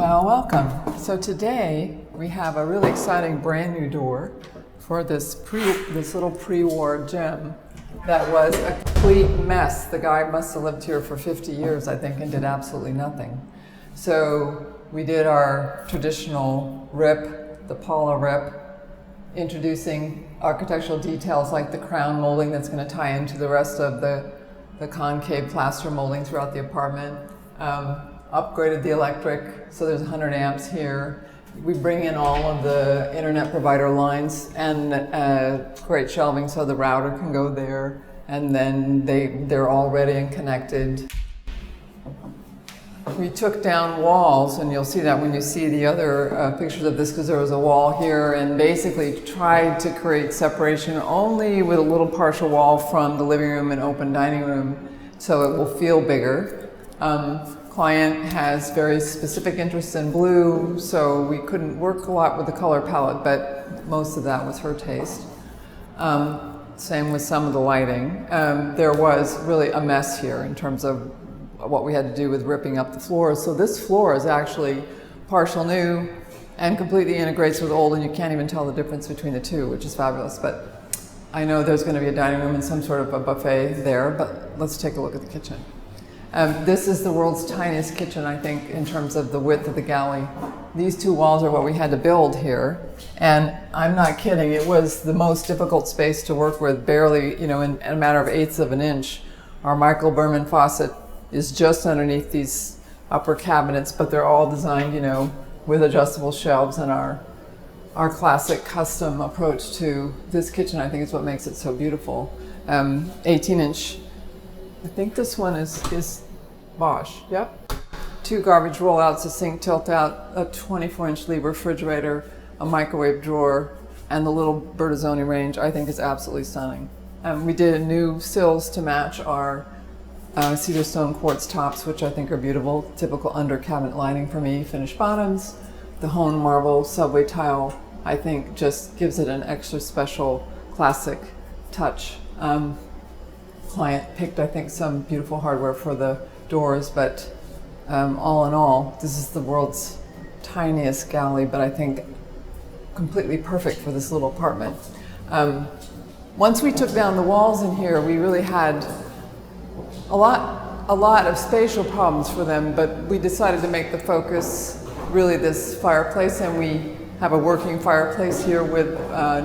Well, welcome. So today we have a really exciting brand new door for this little pre-war gem that was a complete mess. The guy must have lived here for 50 years, I think, and did absolutely nothing. So we did our traditional rip, the Paula rip, introducing architectural details like the crown molding that's going to tie into the rest of the concave plaster molding throughout the apartment. Upgraded the electric, so there's 100 amps here. We bring in all of the internet provider lines and great shelving so the router can go there, and then they're all ready and connected. We took down walls, and you'll see that when you see the other pictures of this, because there was a wall here, and basically tried to create separation only with a little partial wall from the living room and open dining room, so it will feel bigger. Client has very specific interests in blue, so we couldn't work a lot with the color palette, but most of that was her taste. Same with some of the lighting. There was really a mess here in terms of what we had to do with ripping up the floors. So this floor is actually partial new and completely integrates with old, and you can't even tell the difference between the two, which is fabulous. But I know there's going to be a dining room and some sort of a buffet there, but let's take a look at the kitchen. This is the world's tiniest kitchen, I think, in terms of the width of the galley. These two walls are what we had to build here, and I'm not kidding, it was the most difficult space to work with, barely, in a matter of eighths of an inch. Our Michael Berman faucet is just underneath these upper cabinets, but they're all designed, with adjustable shelves, and our classic custom approach to this kitchen, I think, is what makes it so beautiful. 18-inch. I think this one is Bosch, yep. 2 garbage rollouts, a sink tilt out, a 24-inch Liebherr refrigerator, a microwave drawer, and the little Bertazzoni range, I think, is absolutely stunning. We did new sills to match our cedar stone quartz tops, which I think are beautiful. Typical under cabinet lining for me. Finished bottoms. The honed marble subway tile, I think, just gives it an extra special classic touch. Client picked, I think, some beautiful hardware for the doors, but all in all, this is the world's tiniest galley, but I think completely perfect for this little apartment. Once we took down the walls in here, we really had a lot of spatial problems for them, but we decided to make the focus really this fireplace, and we have a working fireplace here with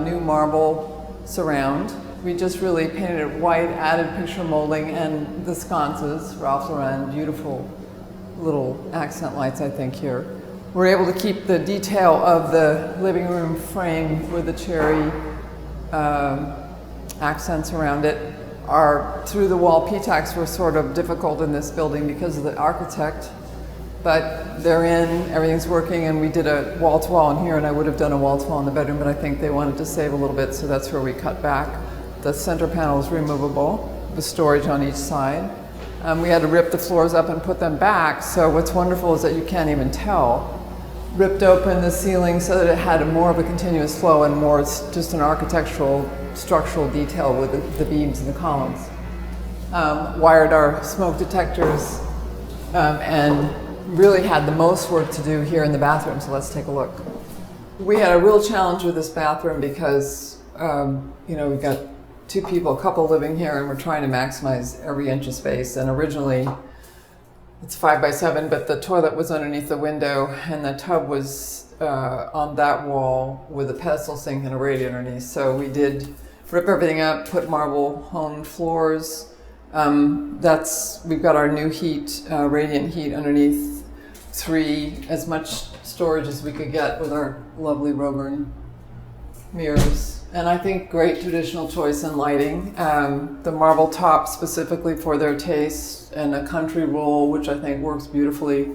new marble surround. We just really painted it white, added picture molding, and the sconces, Ralph Lauren, beautiful little accent lights, I think, here. We're able to keep the detail of the living room frame with the cherry accents around it. Our through-the-wall P-tacks were sort of difficult in this building because of the architect, but they're in, everything's working, and we did a wall-to-wall in here, and I would have done a wall-to-wall in the bedroom, but I think they wanted to save a little bit, so that's where we cut back. The center panel is removable, with storage on each side. We had to rip the floors up and put them back, so what's wonderful is that you can't even tell. Ripped open the ceiling so that it had more of a continuous flow and more just an architectural, structural detail with the beams and the columns. Wired our smoke detectors and really had the most work to do here in the bathroom, so let's take a look. We had a real challenge with this bathroom because, we've got 2 people, a couple living here, and we're trying to maximize every inch of space. And originally, it's 5 by 7, but the toilet was underneath the window, and the tub was on that wall with a pedestal sink and a radiator underneath. So we did rip everything up, put marble honed floors. We've got our new heat, radiant heat underneath, 3, as much storage as we could get with our lovely Roburn mirrors. And I think great traditional choice in lighting. The marble top specifically for their taste, and a country roll, which I think works beautifully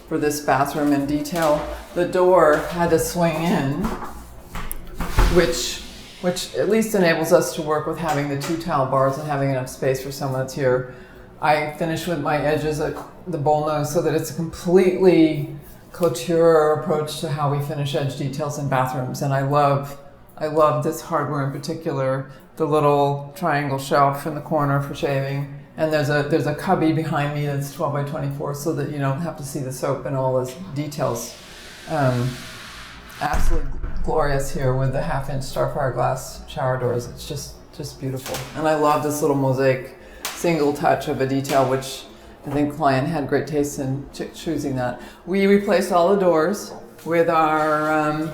for this bathroom in detail. The door had to swing in, which at least enables us to work with having the 2 towel bars and having enough space for someone that's here. I finished with my edges at the bowl nose so that it's a completely couture approach to how we finish edge details in bathrooms, and I love this hardware in particular, the little triangle shelf in the corner for shaving, And there's a cubby behind me that's 12 by 24 so that you don't have to see the soap and all those details. Absolutely glorious here with the 1/2-inch Starfire glass shower doors. It's just beautiful. And I love this little mosaic single touch of a detail, which I think client had great taste in choosing that. We replaced all the doors with our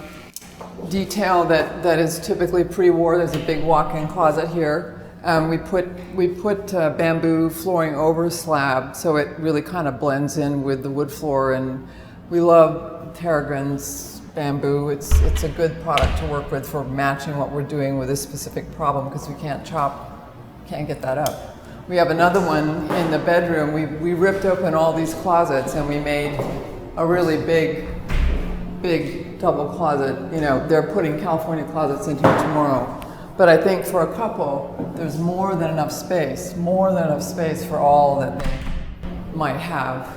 detail that is typically pre-war. There's a big walk-in closet here. We put bamboo flooring over slab, so it really kind of blends in with the wood floor. And we love Tarragon's bamboo. It's a good product to work with for matching what we're doing with this specific problem, because we can't get that up. We have another one in the bedroom. We ripped open all these closets and we made a really big double closet. They're putting California closets into it tomorrow. But I think for a couple, there's more than enough space for all that they might have.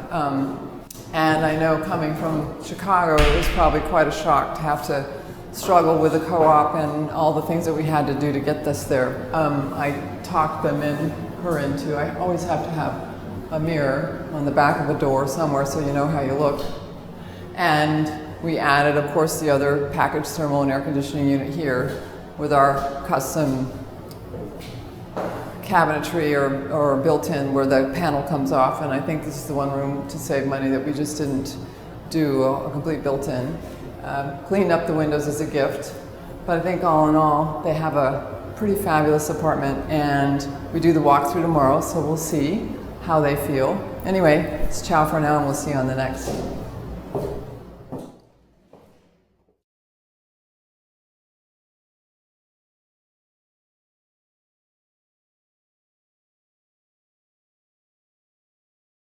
And I know coming from Chicago, it was probably quite a shock to have to struggle with the co-op and all the things that we had to do to get this there. I talked her into, I always have to have a mirror on the back of a door somewhere so you know how you look. And we added, of course, the other packaged thermal and air conditioning unit here with our custom cabinetry or built-in where the panel comes off. And I think this is the one room to save money that we just didn't do a complete built-in. Cleaned up the windows as a gift. But I think all in all, they have a pretty fabulous apartment, and we do the walkthrough tomorrow, so we'll see how they feel. Anyway, it's ciao for now, and we'll see you on the next.